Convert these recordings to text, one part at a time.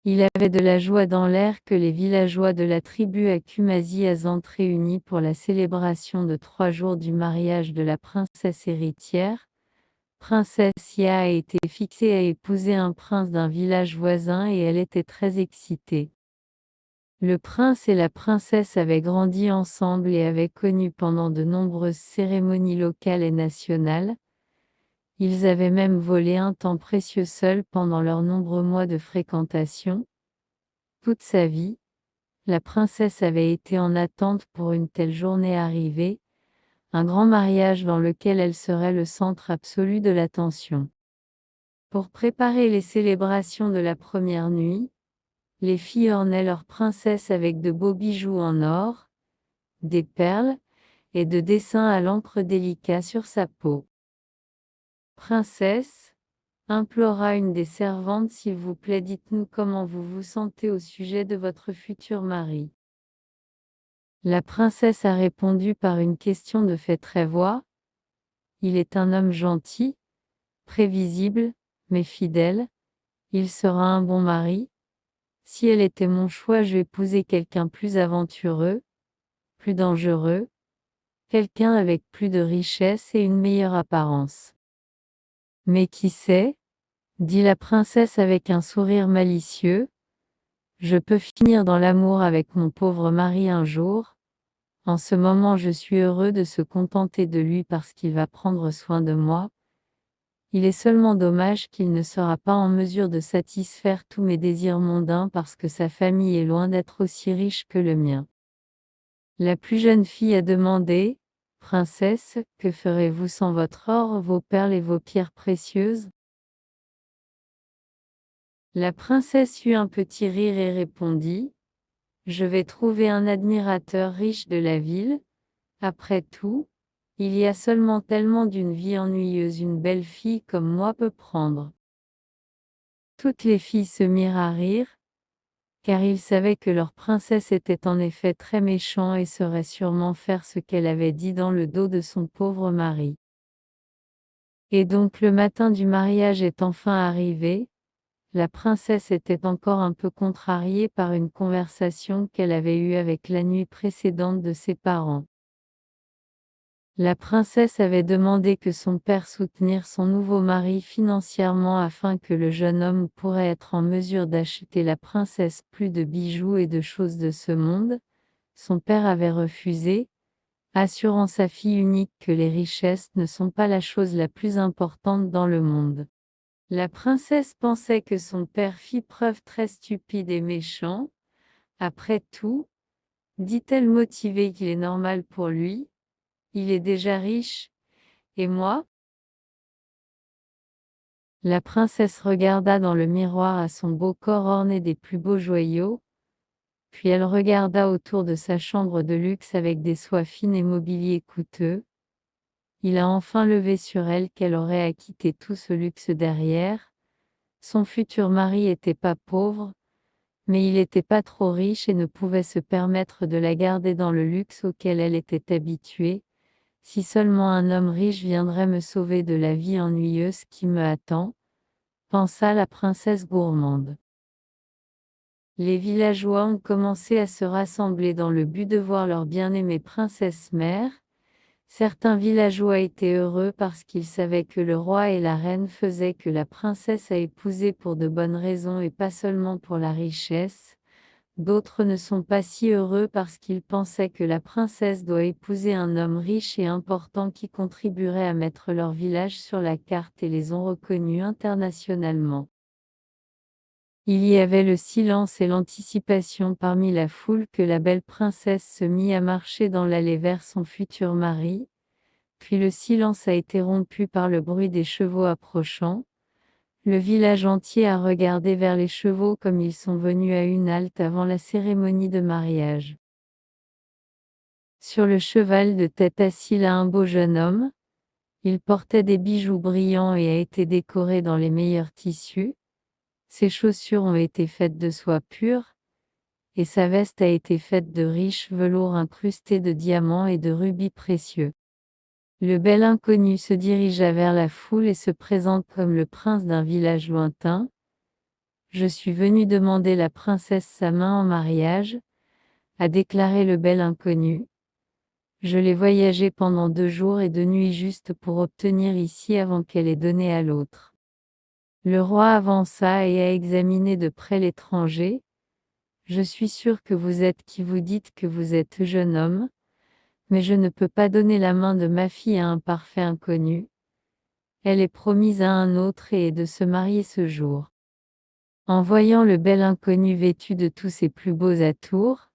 Il avait de la joie dans l'air que les villageois de la tribu à Kumasi-Azant réunis pour la célébration de 3 jours du mariage de la princesse héritière. Princesse Ya a été fixée à épouser un prince d'un village voisin et elle était très excitée. Le prince et la princesse avaient grandi ensemble et avaient connu pendant de nombreuses cérémonies locales et nationales. Ils avaient même volé un temps précieux seuls pendant leurs nombreux mois de fréquentation. Toute sa vie, la princesse avait été en attente pour une telle journée arrivée, un grand mariage dans lequel elle serait le centre absolu de l'attention. Pour préparer les célébrations de la première nuit, les filles ornaient leur princesse avec de beaux bijoux en or, des perles, et de dessins à l'encre délicats sur sa peau. Princesse, implora une des servantes, s'il vous plaît, dites-nous comment vous vous sentez au sujet de votre futur mari. La princesse a répondu par une question de fait très voix. Il est un homme gentil, prévisible, mais fidèle. Il sera un bon mari. Si elle était mon choix, je épousais quelqu'un plus aventureux, plus dangereux, quelqu'un avec plus de richesse et une meilleure apparence. Mais qui sait, dit la princesse avec un sourire malicieux, je peux finir dans l'amour avec mon pauvre mari un jour. En ce moment je suis heureux de se contenter de lui parce qu'il va prendre soin de moi. Il est seulement dommage qu'il ne sera pas en mesure de satisfaire tous mes désirs mondains parce que sa famille est loin d'être aussi riche que le mien. La plus jeune fille a demandé, « Princesse, que ferez-vous sans votre or, vos perles et vos pierres précieuses ?» La princesse eut un petit rire et répondit, « Je vais trouver un admirateur riche de la ville. Après tout, il y a seulement tellement d'une vie ennuyeuse une belle fille comme moi peut prendre. » Toutes les filles se mirent à rire, car ils savaient que leur princesse était en effet très méchante et saurait sûrement faire ce qu'elle avait dit dans le dos de son pauvre mari. Et donc le matin du mariage est enfin arrivé. La princesse était encore un peu contrariée par une conversation qu'elle avait eue avec la nuit précédente de ses parents. La princesse avait demandé que son père soutenir son nouveau mari financièrement afin que le jeune homme pourrait être en mesure d'acheter la princesse plus de bijoux et de choses de ce monde. Son père avait refusé, assurant sa fille unique que les richesses ne sont pas la chose la plus importante dans le monde. La princesse pensait que son père fit preuve très stupide et méchant. Après tout, dit-elle motivée, qu'il est normal pour lui, il est déjà riche, et moi? La princesse regarda dans le miroir à son beau corps orné des plus beaux joyaux, puis elle regarda autour de sa chambre de luxe avec des soies fines et mobilier coûteux. Il a enfin levé sur elle qu'elle aurait à quitter tout ce luxe derrière. Son futur mari était pas pauvre, mais il était pas trop riche et ne pouvait se permettre de la garder dans le luxe auquel elle était habituée. Si seulement un homme riche viendrait me sauver de la vie ennuyeuse qui me attend, pensa la princesse gourmande. Les villageois ont commencé à se rassembler dans le but de voir leur bien-aimée princesse mère. Certains villageois étaient heureux parce qu'ils savaient que le roi et la reine faisaient que la princesse a épousé pour de bonnes raisons et pas seulement pour la richesse. D'autres ne sont pas si heureux parce qu'ils pensaient que la princesse doit épouser un homme riche et important qui contribuerait à mettre leur village sur la carte et les ont reconnus internationalement. Il y avait le silence et l'anticipation parmi la foule que la belle princesse se mit à marcher dans l'allée vers son futur mari, puis le silence a été rompu par le bruit des chevaux approchant. Le village entier a regardé vers les chevaux comme ils sont venus à une halte avant la cérémonie de mariage. Sur le cheval de tête assis là un beau jeune homme. Il portait des bijoux brillants et a été décoré dans les meilleurs tissus. Ses chaussures ont été faites de soie pure, et sa veste a été faite de riches velours incrustés de diamants et de rubis précieux. Le bel inconnu se dirigea vers la foule et se présente comme le prince d'un village lointain. Je suis venu demander la princesse sa main en mariage, a déclaré le bel inconnu. Je l'ai voyagé pendant 2 jours et 2 nuits juste pour obtenir ici avant qu'elle ait donné à l'autre. Le roi avança et a examiné de près l'étranger. Je suis sûr que vous êtes qui vous dites que vous êtes jeune homme, mais je ne peux pas donner la main de ma fille à un parfait inconnu. Elle est promise à un autre et est de se marier ce jour. En voyant le bel inconnu vêtu de tous ses plus beaux atours,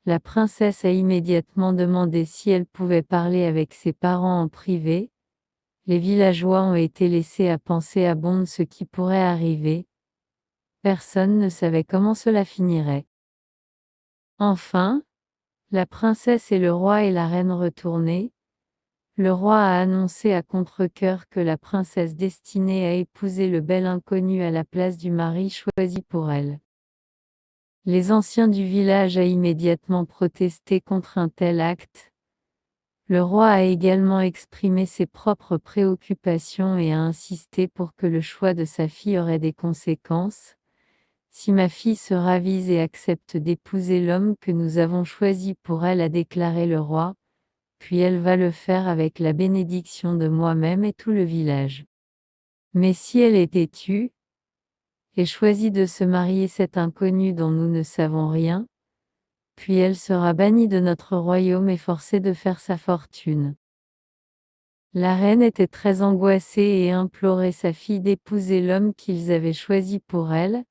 la princesse a immédiatement demandé si elle pouvait parler avec ses parents en privé. Les villageois ont été laissés à penser à bon ce qui pourrait arriver. Personne ne savait comment cela finirait. Enfin, la princesse et le roi et la reine retournés, le roi a annoncé à contre-cœur que la princesse destinée à épouser le bel inconnu à la place du mari choisi pour elle. Les anciens du village a immédiatement protesté contre un tel acte. Le roi a également exprimé ses propres préoccupations et a insisté pour que le choix de sa fille aurait des conséquences. Si ma fille se ravise et accepte d'épouser l'homme que nous avons choisi pour elle, a déclaré le roi, puis elle va le faire avec la bénédiction de moi-même et tout le village. Mais si elle est têtue, et choisit de se marier cet inconnu dont nous ne savons rien, puis elle sera bannie de notre royaume et forcée de faire sa fortune. La reine était très angoissée et implorait sa fille d'épouser l'homme qu'ils avaient choisi pour elle,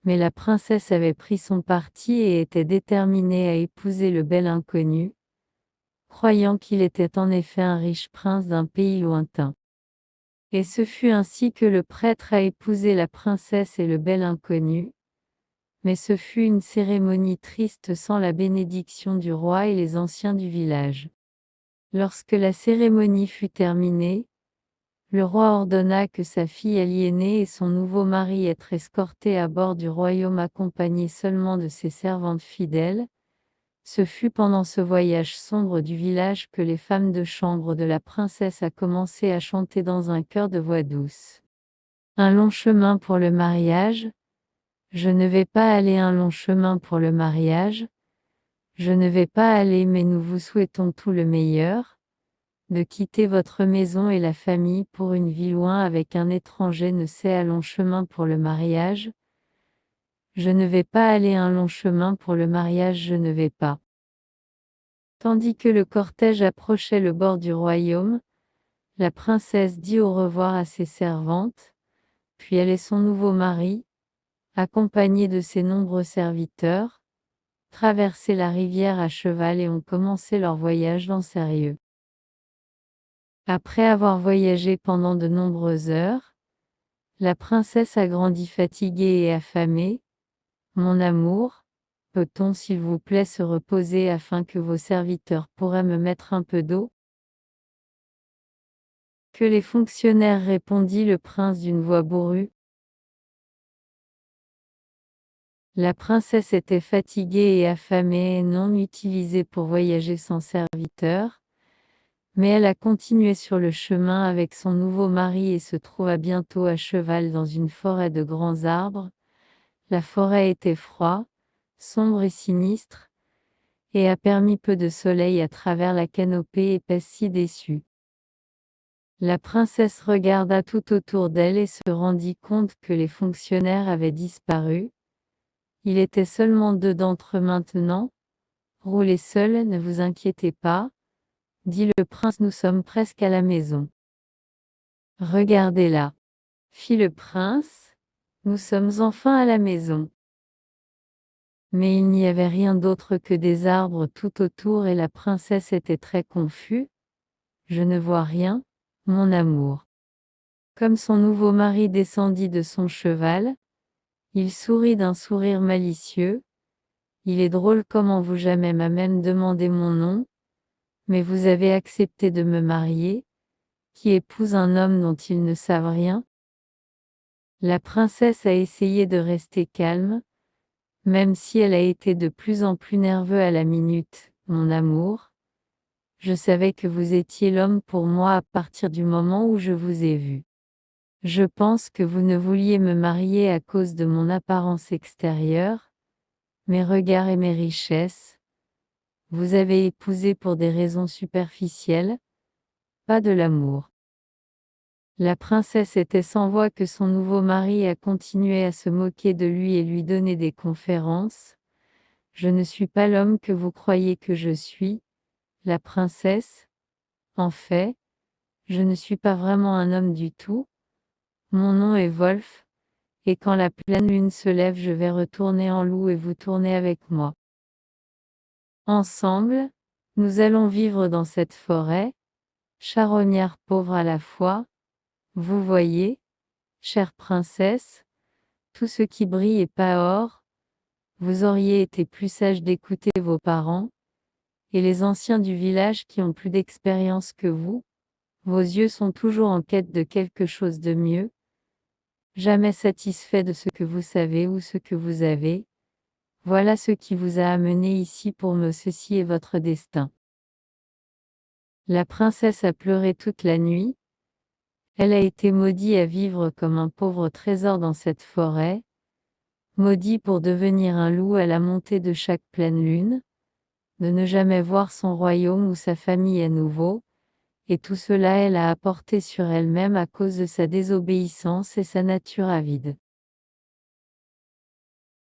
mais la princesse avait pris son parti et était déterminée à épouser le bel inconnu, croyant qu'il était en effet un riche prince d'un pays lointain. Et ce fut ainsi que le prêtre a épousé la princesse et le bel inconnu, mais ce fut une cérémonie triste sans la bénédiction du roi et les anciens du village. Lorsque la cérémonie fut terminée, le roi ordonna que sa fille aliénée et son nouveau mari être escortés à bord du royaume accompagnés seulement de ses servantes fidèles. Ce fut pendant ce voyage sombre du village que les femmes de chambre de la princesse a commencé à chanter dans un chœur de voix douce. Un long chemin pour le mariage. Je ne vais pas aller un long chemin pour le mariage. Je ne vais pas aller mais nous vous souhaitons tout le meilleur. De quitter votre maison et la famille pour une vie loin avec un étranger ne c'est un long chemin pour le mariage. Je ne vais pas aller un long chemin pour le mariage, je ne vais pas. Tandis que le cortège approchait le bord du royaume, la princesse dit au revoir à ses servantes, puis elle et son nouveau mari, accompagnés de ses nombreux serviteurs, traversaient la rivière à cheval et ont commencé leur voyage dans sérieux. Après avoir voyagé pendant de nombreuses heures, la princesse a grandi fatiguée et affamée. Mon amour, peut-on s'il vous plaît se reposer afin que vos serviteurs pourraient me mettre un peu d'eau? Que les fonctionnaires, répondit le prince d'une voix bourrue. La princesse était fatiguée et affamée et non utilisée pour voyager sans serviteur, mais elle a continué sur le chemin avec son nouveau mari et se trouva bientôt à cheval dans une forêt de grands arbres. La forêt était froide, sombre et sinistre, et a permis peu de soleil à travers la canopée épaisse ci-dessus. La princesse regarda tout autour d'elle et se rendit compte que les fonctionnaires avaient disparu. Il était seulement 2 d'entre eux maintenant. Roulez seuls, ne vous inquiétez pas, dit le prince, nous sommes presque à la maison. Regardez-la, fit le prince, nous sommes enfin à la maison. Mais il n'y avait rien d'autre que des arbres tout autour et la princesse était très confuse. Je ne vois rien, mon amour. Comme son nouveau mari descendit de son cheval, il sourit d'un sourire malicieux. Il est drôle comment vous jamais m'a même demandé mon nom, mais vous avez accepté de me marier, qui épouse un homme dont ils ne savent rien. La princesse a essayé de rester calme, même si elle a été de plus en plus nerveuse à la minute. Mon amour, je savais que vous étiez l'homme pour moi à partir du moment où je vous ai vu. Je pense que vous ne vouliez me marier à cause de mon apparence extérieure, mes regards et mes richesses. Vous avez épousé pour des raisons superficielles, pas de l'amour. La princesse était sans voix que son nouveau mari a continué à se moquer de lui et lui donner des conférences. Je ne suis pas l'homme que vous croyez que je suis, la princesse. En fait, je ne suis pas vraiment un homme du tout. Mon nom est Wolf, et quand la pleine lune se lève, je vais retourner en loup et vous tourner avec moi. Ensemble, nous allons vivre dans cette forêt, charognard pauvre à la fois. Vous voyez, chère princesse, tout ce qui brille est pas or. Vous auriez été plus sage d'écouter vos parents, et les anciens du village qui ont plus d'expérience que vous. Vos yeux sont toujours en quête de quelque chose de mieux, jamais satisfaits de ce que vous savez ou ce que vous avez. Voilà ce qui vous a amené ici pour me ceci est votre destin. La princesse a pleuré toute la nuit. Elle a été maudite à vivre comme un pauvre trésor dans cette forêt, maudit pour devenir un loup à la montée de chaque pleine lune, de ne jamais voir son royaume ou sa famille à nouveau, et tout cela elle a apporté sur elle-même à cause de sa désobéissance et sa nature avide.